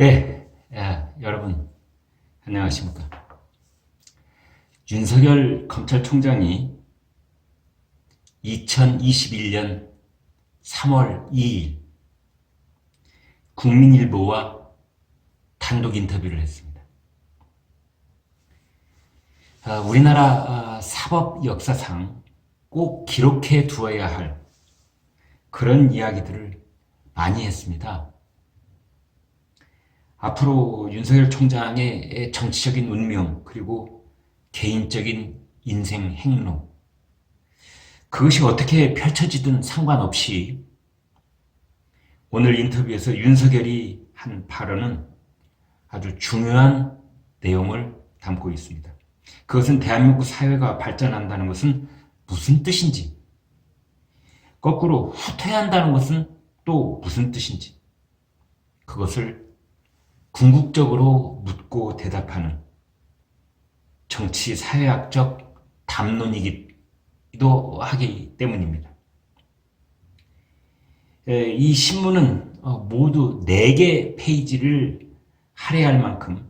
네, 여러분 안녕하십니까? 윤석열 검찰총장이 2021년 3월 2일 국민일보와 단독 인터뷰를 했습니다. 우리나라 사법 역사상 꼭 기록해 두어야 할 그런 이야기들을 많이 했습니다. 앞으로 윤석열 총장의 정치적인 운명 그리고 개인적인 인생 행로 그것이 어떻게 펼쳐지든 상관없이 오늘 인터뷰에서 윤석열이 한 발언은 아주 중요한 내용을 담고 있습니다. 그것은 대한민국 사회가 발전한다는 것은 무슨 뜻인지, 거꾸로 후퇴한다는 것은 또 무슨 뜻인지, 그것을 궁극적으로 묻고 대답하는 정치 사회학적 담론이기도 하기 때문입니다. 이 신문은 모두 4개 페이지를 할애할 만큼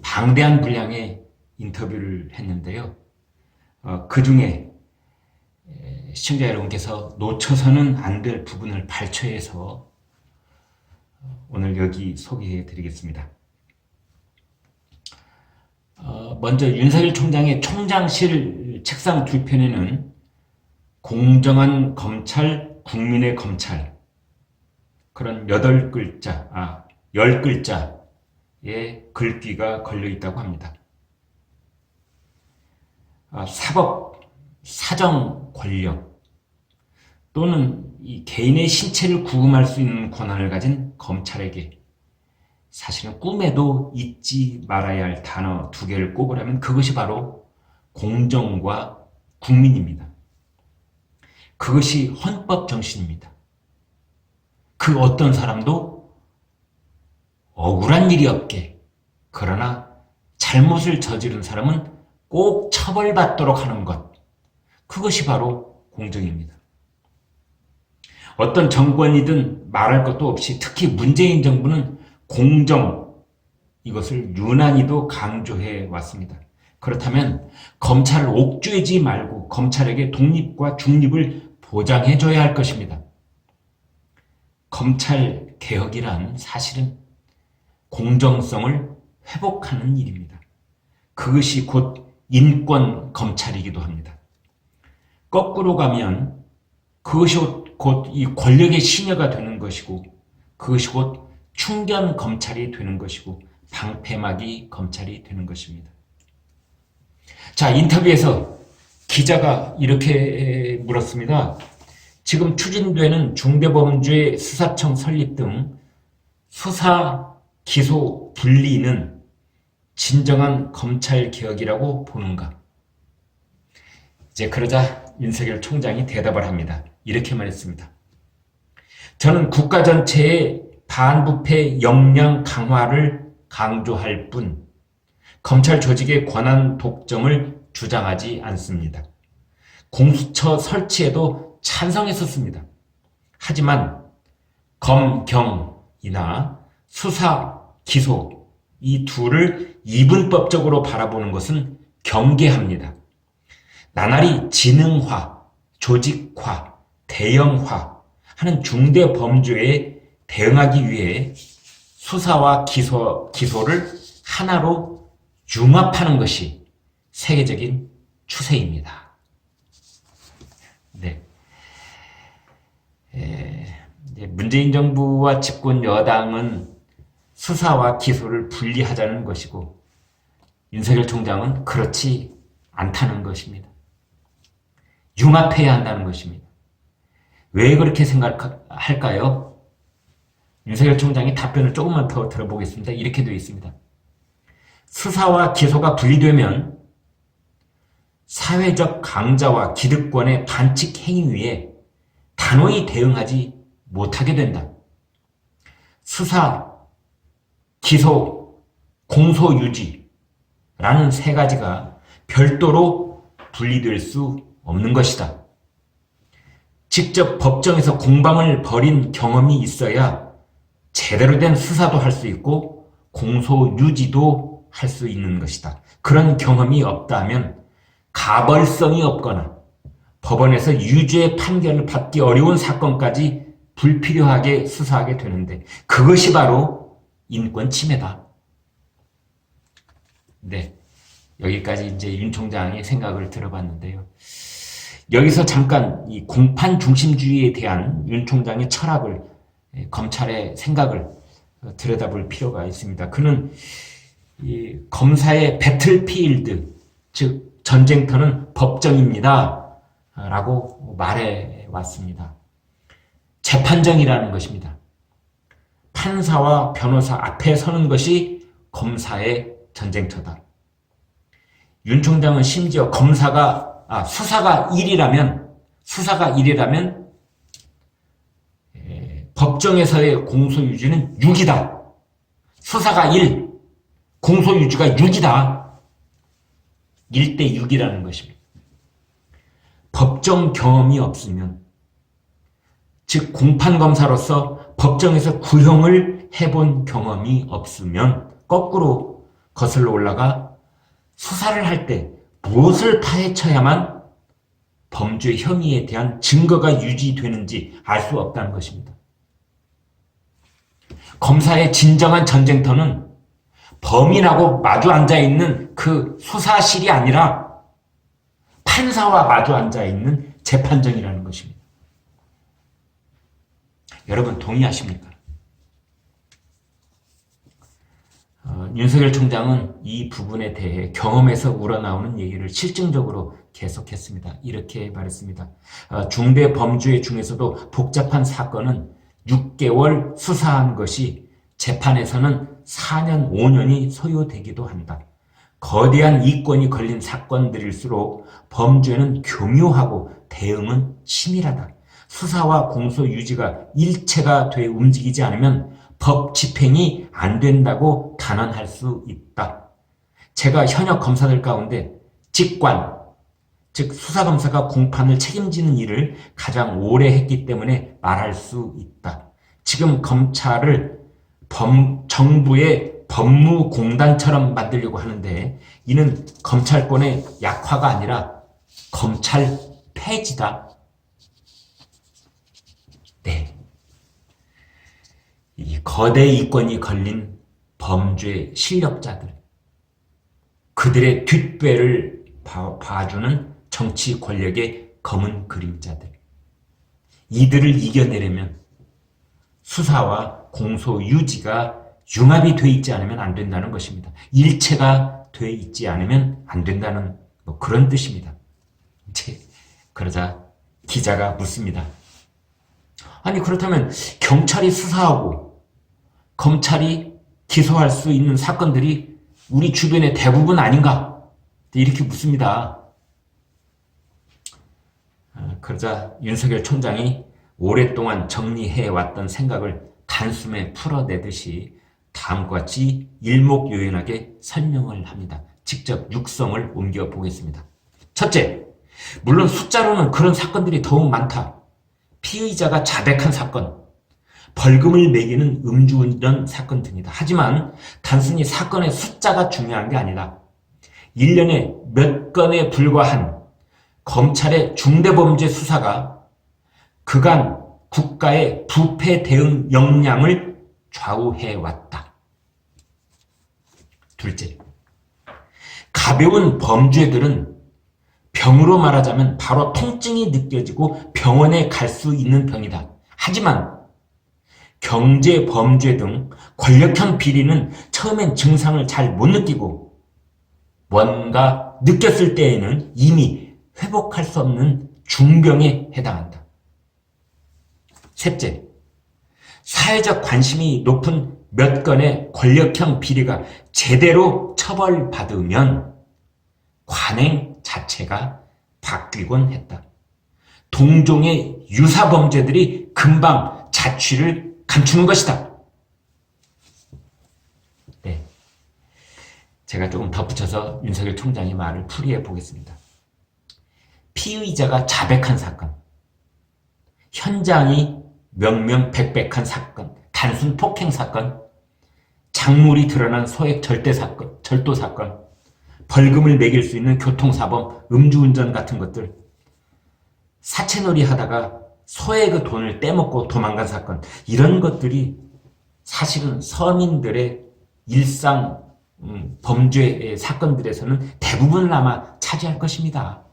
방대한 분량의 인터뷰를 했는데요. 그 중에 시청자 여러분께서 놓쳐서는 안 될 부분을 발췌해서 오늘 여기 소개해 드리겠습니다. 먼저 윤석열 총장의 총장실 책상 뒤편에는 공정한 검찰, 국민의 검찰 그런 10글자의 글귀가 걸려 있다고 합니다. 사법, 사정 권력 또는 이 개인의 신체를 구금할 수 있는 권한을 가진 검찰에게 사실은 꿈에도 잊지 말아야 할 단어 2개를 꼽으라면 그것이 바로 공정과 국민입니다. 그것이 헌법 정신입니다. 그 어떤 사람도 억울한 일이 없게, 그러나 잘못을 저지른 사람은 꼭 처벌받도록 하는 것, 그것이 바로 공정입니다. 어떤 정권이든 말할 것도 없이 특히 문재인 정부는 공정, 이것을 유난히도 강조해 왔습니다. 그렇다면 검찰을 옥죄지 말고 검찰에게 독립과 중립을 보장해줘야 할 것입니다. 검찰 개혁이란 사실은 공정성을 회복하는 일입니다. 그것이 곧 인권 검찰이기도 합니다. 거꾸로 가면 그것이 곧 이 권력의 시녀가 되는 것이고, 그것이 곧 충견 검찰이 되는 것이고, 방패막이 검찰이 되는 것입니다. 자, 인터뷰에서 기자가 이렇게 물었습니다. 지금 추진되는 중대범죄 수사청 설립 등 수사, 기소, 분리는 진정한 검찰 개혁이라고 보는가? 이제 그러자 윤석열 총장이 대답을 합니다. 이렇게 말했습니다. 저는 국가 전체의 반부패 역량 강화를 강조할 뿐 검찰 조직의 권한 독점을 주장하지 않습니다. 공수처 설치에도 찬성했었습니다. 하지만 검경이나 수사, 기소 이 둘을 이분법적으로 바라보는 것은 경계합니다. 나날이 지능화, 조직화, 대형화 하는 중대 범죄에 대응하기 위해 수사와 기소를 하나로 융합하는 것이 세계적인 추세입니다. 네. 문재인 정부와 집권 여당은 수사와 기소를 분리하자는 것이고 윤석열 총장은 그렇지 않다는 것입니다. 융합해야 한다는 것입니다. 왜 그렇게 생각할까요? 윤석열 총장이 답변을 조금만 더 들어보겠습니다. 이렇게 되어 있습니다. 수사와 기소가 분리되면 사회적 강자와 기득권의 반칙 행위 위에 단호히 대응하지 못하게 된다. 수사, 기소, 공소 유지라는 3가지가 별도로 분리될 수 없는 것이다. 직접 법정에서 공방을 벌인 경험이 있어야 제대로 된 수사도 할 수 있고 공소 유지도 할 수 있는 것이다. 그런 경험이 없다면 가벌성이 없거나 법원에서 유죄 판결을 받기 어려운 사건까지 불필요하게 수사하게 되는데 그것이 바로 인권 침해다. 네, 여기까지 이제 윤 총장의 생각을 들어봤는데요. 여기서 잠깐 이 공판 중심주의에 대한 윤 총장의 철학을, 검찰의 생각을 들여다볼 필요가 있습니다. 그는 이 검사의 배틀필드, 즉 전쟁터는 법정입니다 라고 말해 왔습니다. 재판정이라는 것입니다. 판사와 변호사 앞에 서는 것이 검사의 전쟁터다. 윤 총장은 심지어 수사가 1이라면 법정에서의 공소유지는 6이다. 수사가 1, 공소유지가 6이다. 1대 6이라는 것입니다. 법정 경험이 없으면, 즉 공판검사로서 법정에서 구형을 해본 경험이 없으면 거꾸로 거슬러 올라가 수사를 할 때 무엇을 파헤쳐야만 범죄 혐의에 대한 증거가 유지되는지 알 수 없다는 것입니다. 검사의 진정한 전쟁터는 범인하고 마주 앉아있는 그 수사실이 아니라 판사와 마주 앉아있는 재판정이라는 것입니다. 여러분 동의하십니까? 윤석열 총장은 이 부분에 대해 경험에서 우러나오는 얘기를 실증적으로 계속했습니다. 이렇게 말했습니다. 중대 범죄 중에서도 복잡한 사건은 6개월 수사한 것이 재판에서는 4년, 5년이 소요되기도 한다. 거대한 이권이 걸린 사건들일수록 범죄는 교묘하고 대응은 치밀하다. 수사와 공소 유지가 일체가 돼 움직이지 않으면 법 집행이 안 된다고 단언할 수 있다. 제가 현역 검사들 가운데 직관, 즉 수사검사가 공판을 책임지는 일을 가장 오래 했기 때문에 말할 수 있다. 지금 검찰을 정부의 법무공단처럼 만들려고 하는데 이는 검찰권의 약화가 아니라 검찰 폐지다. 네. 이 거대 이권이 걸린 범죄 실력자들, 그들의 뒷배를 봐주는 정치 권력의 검은 그림자들, 이들을 이겨내려면 수사와 공소 유지가 융합이 돼 있지 않으면 안 된다는 것입니다. 일체가 돼 있지 않으면 안 된다는 그런 뜻입니다. 그러자 기자가 묻습니다. 아니 그렇다면 경찰이 수사하고 검찰이 기소할 수 있는 사건들이 우리 주변의 대부분 아닌가? 이렇게 묻습니다. 그러자 윤석열 총장이 오랫동안 정리해왔던 생각을 단숨에 풀어내듯이 다음과 같이 일목요연하게 설명을 합니다. 직접 육성을 옮겨보겠습니다. 첫째, 물론 숫자로는 그런 사건들이 더욱 많다. 피의자가 자백한 사건, 벌금을 매기는 음주운전 사건 등이다. 하지만 단순히 사건의 숫자가 중요한 게 아니다. 1년에 몇 건에 불과한 검찰의 중대범죄 수사가 그간 국가의 부패 대응 역량을 좌우해왔다. 둘째, 가벼운 범죄들은 병으로 말하자면 바로 통증이 느껴지고 병원에 갈 수 있는 병이다. 하지만 경제 범죄 등 권력형 비리는 처음엔 증상을 잘 못 느끼고 뭔가 느꼈을 때에는 이미 회복할 수 없는 중병에 해당한다. 셋째, 사회적 관심이 높은 몇 건의 권력형 비리가 제대로 처벌받으면 관행 자체가 바뀌곤 했다. 동종의 유사범죄들이 금방 자취를 감추는 것이다. 네, 제가 조금 덧붙여서 윤석열 총장의 말을 풀이해 보겠습니다. 피의자가 자백한 사건, 현장이 명명백백한 사건, 단순 폭행 사건, 작물이 드러난 소액 절도 사건, 벌금을 매길 수 있는 교통사범, 음주운전 같은 것들, 사채놀이 하다가 소액의 돈을 떼먹고 도망간 사건, 이런 것들이 사실은 서민들의 일상 범죄 사건들에서는 대부분을 아마 차지할 것입니다.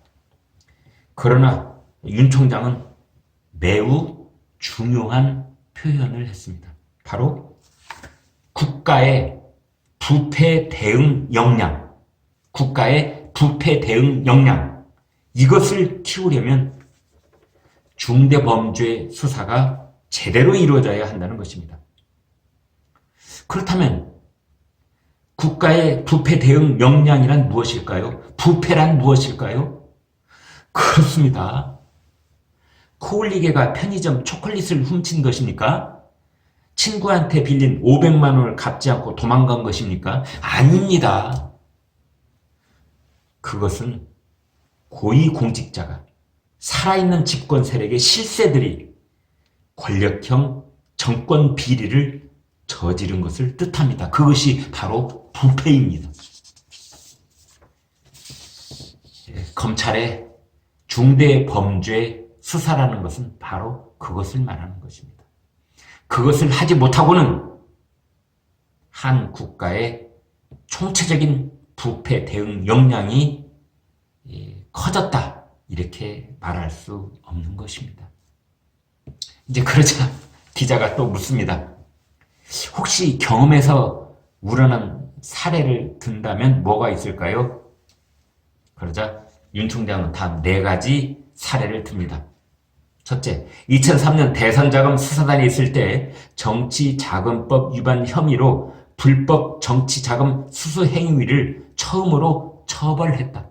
그러나 윤 총장은 매우 중요한 표현을 했습니다. 바로 국가의 부패 대응 역량, 국가의 부패 대응 역량, 이것을 키우려면 중대범죄 수사가 제대로 이루어져야 한다는 것입니다. 그렇다면 국가의 부패 대응 역량이란 무엇일까요? 부패란 무엇일까요? 그렇습니다. 코울리게가 편의점 초콜릿을 훔친 것입니까? 친구한테 빌린 500만 원을 갚지 않고 도망간 것입니까? 아닙니다. 그것은 고위공직자가, 살아있는 집권 세력의 실세들이 권력형 정권 비리를 저지른 것을 뜻합니다. 그것이 바로 부패입니다. 검찰의 중대범죄 수사라는 것은 바로 그것을 말하는 것입니다. 그것을 하지 못하고는 한 국가의 총체적인 부패 대응 역량이 커졌다, 이렇게 말할 수 없는 것입니다. 이제 그러자 기자가 또 묻습니다. 혹시 경험에서 우러난 사례를 든다면 뭐가 있을까요? 그러자 윤 총장은 단 4가지 사례를 듭니다. 첫째, 2003년 대선자금 수사단이 있을 때 정치자금법 위반 혐의로 불법 정치자금 수수 행위를 처음으로 처벌했다.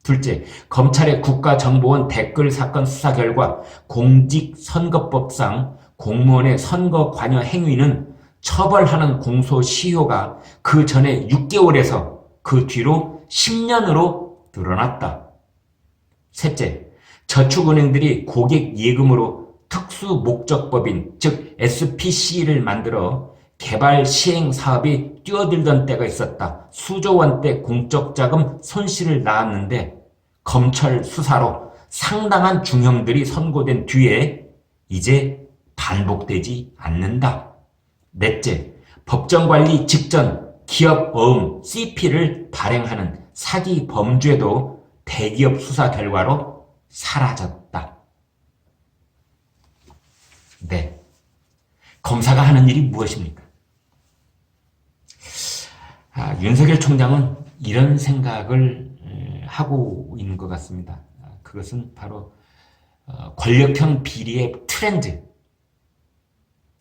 둘째, 검찰의 국가정보원 댓글 사건 수사 결과 공직선거법상 공무원의 선거 관여 행위는 처벌하는 공소시효가 그 전에 6개월에서 그 뒤로 10년으로 늘어났다. 셋째, 저축은행들이 고객 예금으로 특수목적법인, 즉 SPC를 만들어 개발 시행 사업이 뛰어들던 때가 있었다. 수조 원대 공적자금 손실을 낳았는데 검찰 수사로 상당한 중형들이 선고된 뒤에 이제 반복되지 않는다. 넷째, 법정관리 직전 기업어음 CP를 발행하는 사기 범죄도 대기업 수사 결과로 사라졌다. 네, 검사가 하는 일이 무엇입니까? 윤석열 총장은 이런 생각을 하고 있는 것 같습니다. 그것은 바로 권력형 비리의 트렌드,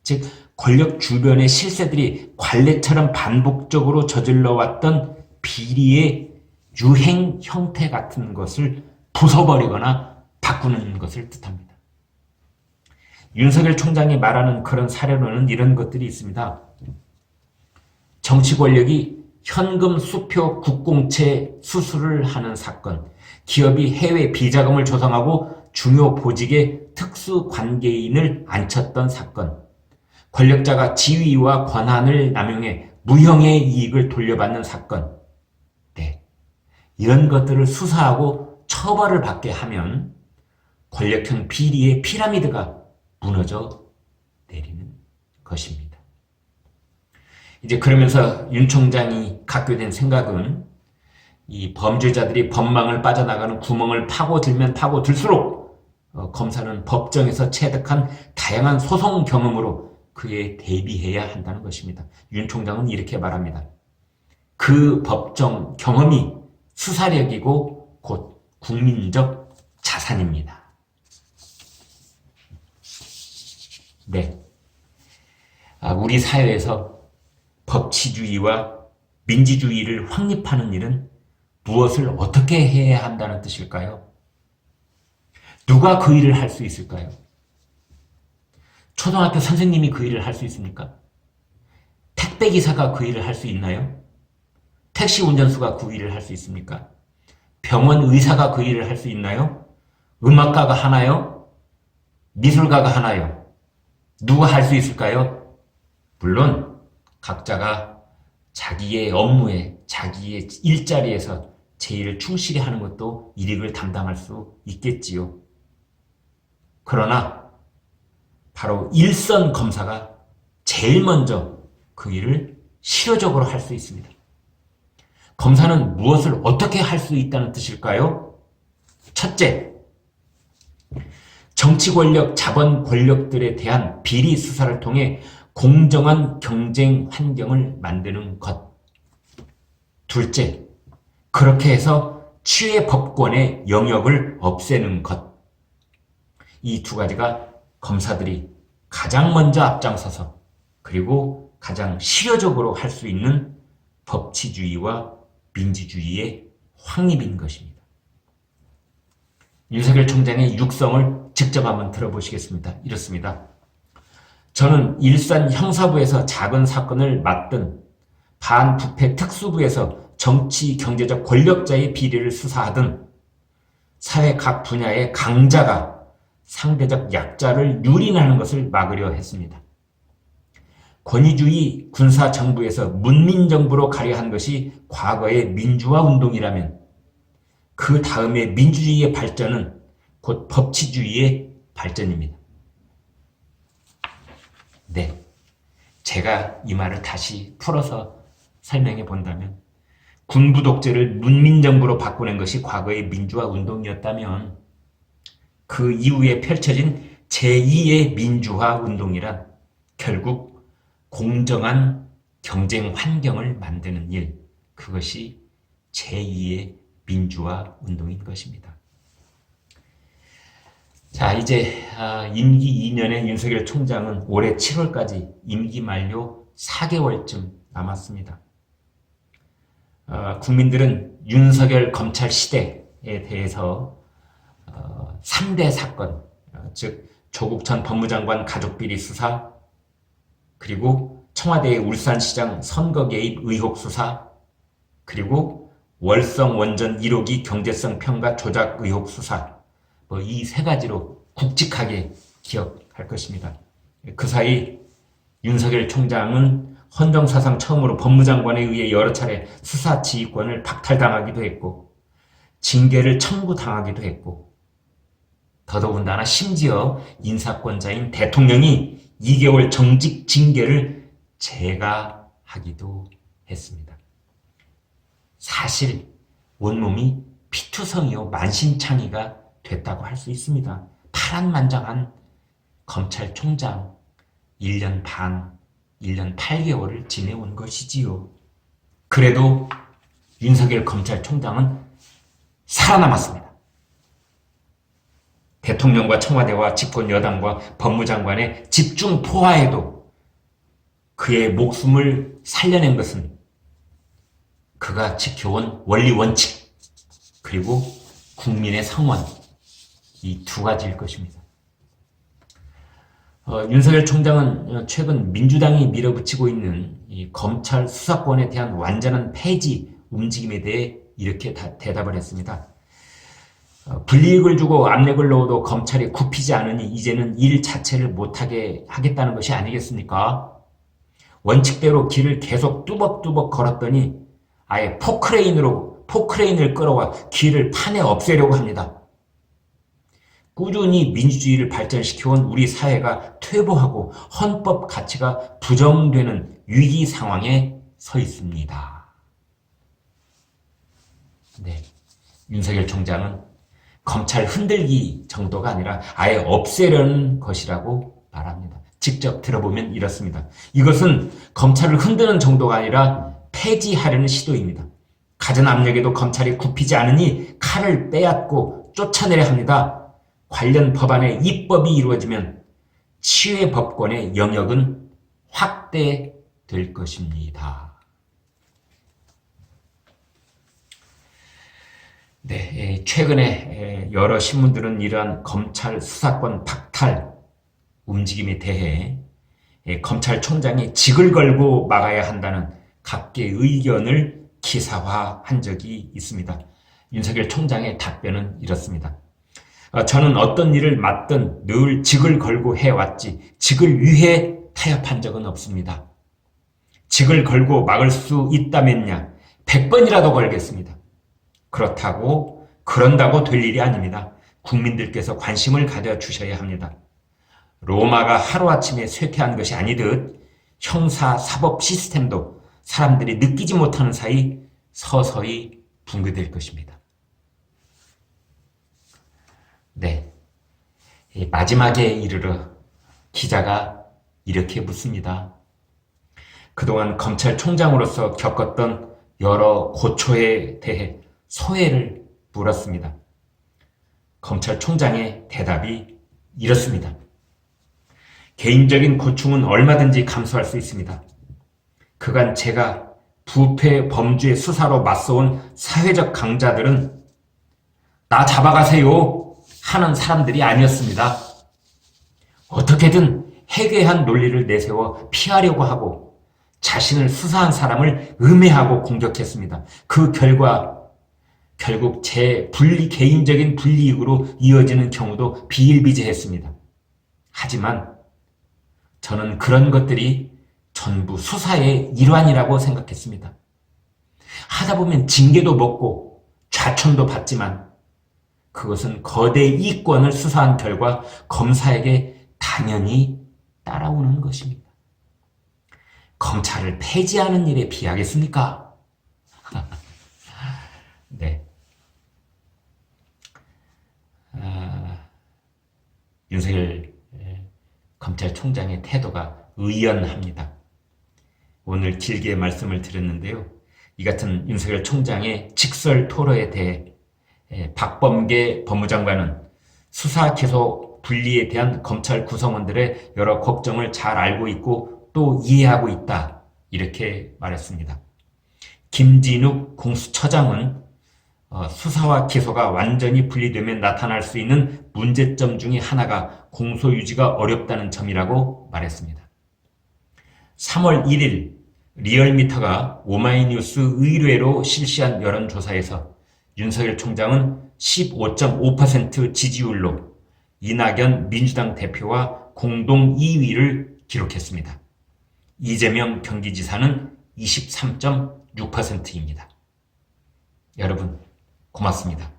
즉 권력 주변의 실세들이 관례처럼 반복적으로 저질러왔던 비리의 유행 형태 같은 것을 부숴버리거나 바꾸는 것을 뜻합니다. 윤석열 총장이 말하는 그런 사례로는 이런 것들이 있습니다. 정치 권력이 현금 수표 국공채 수수를 하는 사건, 기업이 해외 비자금을 조성하고 중요 보직에 특수관계인을 앉혔던 사건, 권력자가 지위와 권한을 남용해 무형의 이익을 돌려받는 사건, 네, 이런 것들을 수사하고 처벌을 받게 하면 권력형 비리의 피라미드가 무너져 내리는 것입니다. 이제 그러면서 윤 총장이 갖게 된 생각은 이 범죄자들이 법망을 빠져나가는 구멍을 파고들면 파고들수록 검사는 법정에서 체득한 다양한 소송 경험으로 그에 대비해야 한다는 것입니다. 윤 총장은 이렇게 말합니다. 그 법정 경험이 수사력이고 곧 국민적 자산입니다. 네, 우리 사회에서 법치주의와 민주주의를 확립하는 일은 무엇을 어떻게 해야 한다는 뜻일까요? 누가 그 일을 할 수 있을까요? 초등학교 선생님이 그 일을 할 수 있습니까? 택배기사가 그 일을 할 수 있나요? 택시 운전수가 그 일을 할 수 있습니까? 병원 의사가 그 일을 할 수 있나요? 음악가가 하나요? 미술가가 하나요? 누가 할 수 있을까요? 물론 각자가 자기의 업무에, 자기의 일자리에서 제 일을 충실히 하는 것도 일익을 담당할 수 있겠지요. 그러나 바로 일선 검사가 제일 먼저 그 일을 실효적으로 할 수 있습니다. 검사는 무엇을 어떻게 할 수 있다는 뜻일까요? 첫째, 정치 권력, 자본 권력들에 대한 비리 수사를 통해 공정한 경쟁 환경을 만드는 것. 둘째, 그렇게 해서 치외 법권의 영역을 없애는 것. 이 두 가지가 검사들이 가장 먼저 앞장서서 그리고 가장 실효적으로 할 수 있는 법치주의와 민주주의의 확립인 것입니다. 윤석열 총장의 육성을 직접 한번 들어보시겠습니다. 이렇습니다. 저는 일선 형사부에서 작은 사건을 맡든 반부패 특수부에서 정치 경제적 권력자의 비리를 수사하든 사회 각 분야의 강자가 상대적 약자를 유린하는 것을 막으려 했습니다. 권위주의 군사정부에서 문민정부로 가려 한 것이 과거의 민주화 운동이라면 그 다음에 민주주의의 발전은 곧 법치주의의 발전입니다. 네, 제가 이 말을 다시 풀어서 설명해 본다면 군부 독재를 문민정부로 바꾸는 것이 과거의 민주화 운동이었다면 그 이후에 펼쳐진 제2의 민주화 운동이란 결국 공정한 경쟁 환경을 만드는 일, 그것이 제2의 민주화 운동인 것입니다. 자, 이제 임기 2년의 윤석열 총장은 올해 7월까지 임기 만료 4개월쯤 남았습니다. 국민들은 윤석열 검찰 시대에 대해서 3대 사건, 즉 조국 전 법무장관 가족비리 수사, 그리고 청와대의 울산시장 선거 개입 의혹 수사, 그리고 월성 원전 1호기 경제성 평가 조작 의혹 수사, 이 세 가지로 굵직하게 기억할 것입니다. 그 사이 윤석열 총장은 헌정사상 처음으로 법무장관에 의해 여러 차례 수사 지휘권을 박탈당하기도 했고 징계를 청구당하기도 했고 더더군다나 심지어 인사권자인 대통령이 2개월 정직 징계를 제가하기도 했습니다. 사실 온몸이 피투성이요 만신창이가 됐다고 할 수 있습니다. 파란만장한 검찰총장 1년 반, 1년 8개월을 지내온 것이지요. 그래도 윤석열 검찰총장은 살아남았습니다. 대통령과 청와대와 집권 여당과 법무장관의 집중 포화에도 그의 목숨을 살려낸 것은 그가 지켜온 원리 원칙 그리고 국민의 성원, 이 두 가지일 것입니다. 윤석열 총장은 최근 민주당이 밀어붙이고 있는 이 검찰 수사권에 대한 완전한 폐지 움직임에 대해 이렇게 대답을 했습니다. 불이익을 주고 압력을 넣어도 검찰이 굽히지 않으니 이제는 일 자체를 못하게 하겠다는 것이 아니겠습니까? 원칙대로 길을 계속 뚜벅뚜벅 걸었더니 아예 포크레인을 끌어와 길을 판에 없애려고 합니다. 꾸준히 민주주의를 발전시켜온 우리 사회가 퇴보하고 헌법 가치가 부정되는 위기 상황에 서 있습니다. 네, 윤석열 총장은 검찰 흔들기 정도가 아니라 아예 없애려는 것이라고 말합니다. 직접 들어보면 이렇습니다. 이것은 검찰을 흔드는 정도가 아니라 폐지하려는 시도입니다. 가전 압력에도 검찰이 굽히지 않으니 칼을 빼앗고 쫓아내려 합니다. 관련 법안의 입법이 이루어지면 치외 법권의 영역은 확대될 것입니다. 네, 최근에 여러 신문들은 이러한 검찰 수사권 박탈 움직임에 대해 검찰총장이 직을 걸고 막아야 한다는 각계의 의견을 기사화한 적이 있습니다. 윤석열 총장의 답변은 이렇습니다. 저는 어떤 일을 맡든 늘 직을 걸고 해왔지 직을 위해 타협한 적은 없습니다. 직을 걸고 막을 수 있다면야 100번이라도 걸겠습니다. 그런다고 될 일이 아닙니다. 국민들께서 관심을 가져주셔야 합니다. 로마가 하루아침에 쇠퇴한 것이 아니듯 형사 사법 시스템도 사람들이 느끼지 못하는 사이 서서히 붕괴될 것입니다. 네, 마지막에 이르러 기자가 이렇게 묻습니다. 그동안 검찰총장으로서 겪었던 여러 고초에 대해 소회를 물었습니다. 검찰총장의 대답이 이렇습니다. 개인적인 고충은 얼마든지 감수할 수 있습니다. 그간 제가 부패 범죄 수사로 맞서온 사회적 강자들은 나 잡아가세요 하는 사람들이 아니었습니다. 어떻게든 해괴한 논리를 내세워 피하려고 하고 자신을 수사한 사람을 음해하고 공격했습니다. 그 결과 결국 제 개인적인 불이익으로 이어지는 경우도 비일비재했습니다. 하지만 저는 그런 것들이 전부 수사의 일환이라고 생각했습니다. 하다 보면 징계도 먹고 좌천도 받지만 그것은 거대 이권을 수사한 결과 검사에게 당연히 따라오는 것입니다. 검찰을 폐지하는 일에 비하겠습니까? 네. 윤석열 검찰총장의 태도가 의연합니다. 오늘 길게 말씀을 드렸는데요. 이 같은 윤석열 총장의 직설 토로에 대해 박범계 법무장관은 수사 기소 분리에 대한 검찰 구성원들의 여러 걱정을 잘 알고 있고 또 이해하고 있다. 이렇게 말했습니다. 김진욱 공수처장은 수사와 기소가 완전히 분리되면 나타날 수 있는 문제점 중에 하나가 공소유지가 어렵다는 점이라고 말했습니다. 3월 1일 리얼미터가 오마이뉴스 의뢰로 실시한 여론조사에서 윤석열 총장은 15.5% 지지율로 이낙연 민주당 대표와 공동 2위를 기록했습니다. 이재명 경기지사는 23.6%입니다. 여러분, 고맙습니다.